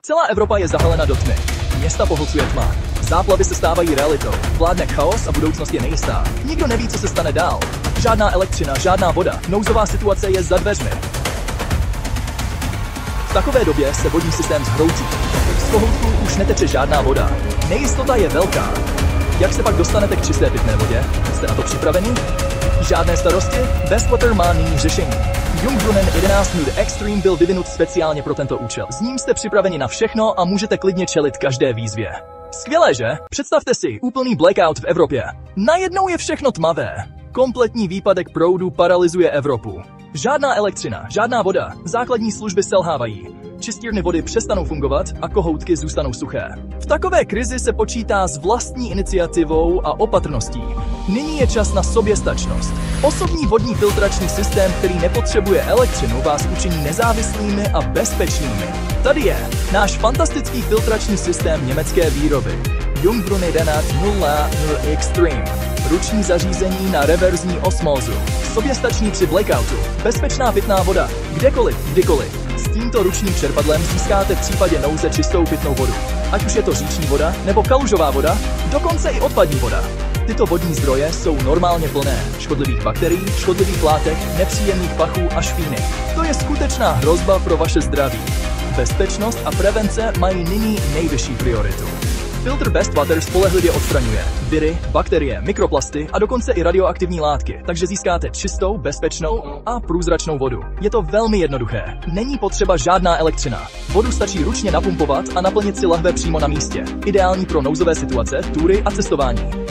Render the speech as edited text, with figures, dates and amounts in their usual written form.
Celá Evropa je zahalena do tmy. Města pohlcuje tma. Záplavy se stávají realitou. Vládne chaos a budoucnost je nejistá. Nikdo neví, co se stane dál. Žádná elektřina, žádná voda. Nouzová situace je za dveřmi. V takové době se vodní systém zhroutí. Z kohoutků už neteče žádná voda. Nejistota je velká. Jak se pak dostanete k čisté pitné vodě? Jste na to připraveni? Žádné starosti? Bestwater má nyní řešení. Jungbrunnen 11 Nude Extreme byl vyvinut speciálně pro tento účel. S ním jste připraveni na všechno a můžete klidně čelit každé výzvě. Skvělé, že? Představte si úplný blackout v Evropě. Najednou je všechno tmavé. Kompletní výpadek proudu paralyzuje Evropu. Žádná elektřina, žádná voda, základní služby selhávají. Čistírny vody přestanou fungovat a kohoutky zůstanou suché. V takové krizi se počítá s vlastní iniciativou a opatrností. Nyní je čas na soběstačnost. Osobní vodní filtrační systém, který nepotřebuje elektřinu, vás učiní nezávislými a bezpečnými. Tady je náš fantastický filtrační systém německé výroby. Jungbrunnen 11 0 Extreme. Ruční zařízení na reverzní osmózu. Soběstačný při blackoutu. Bezpečná pitná voda. Kdekoliv, kdykoliv. S tímto ručním čerpadlem získáte v případě nouze čistou pitnou vodu. Ať už je to říční voda, nebo kalužová voda, dokonce i odpadní voda. Tyto vodní zdroje jsou normálně plné škodlivých bakterií, škodlivých látek, nepříjemných pachů a špíny. To je skutečná hrozba pro vaše zdraví. Bezpečnost a prevence mají nyní nejvyšší prioritu. Filtr Bestwater spolehlivě odstraňuje viry, bakterie, mikroplasty a dokonce i radioaktivní látky, takže získáte čistou, bezpečnou a průzračnou vodu. Je to velmi jednoduché. Není potřeba žádná elektřina. Vodu stačí ručně napumpovat a naplnit si lahve přímo na místě. Ideální pro nouzové situace, túry a cestování.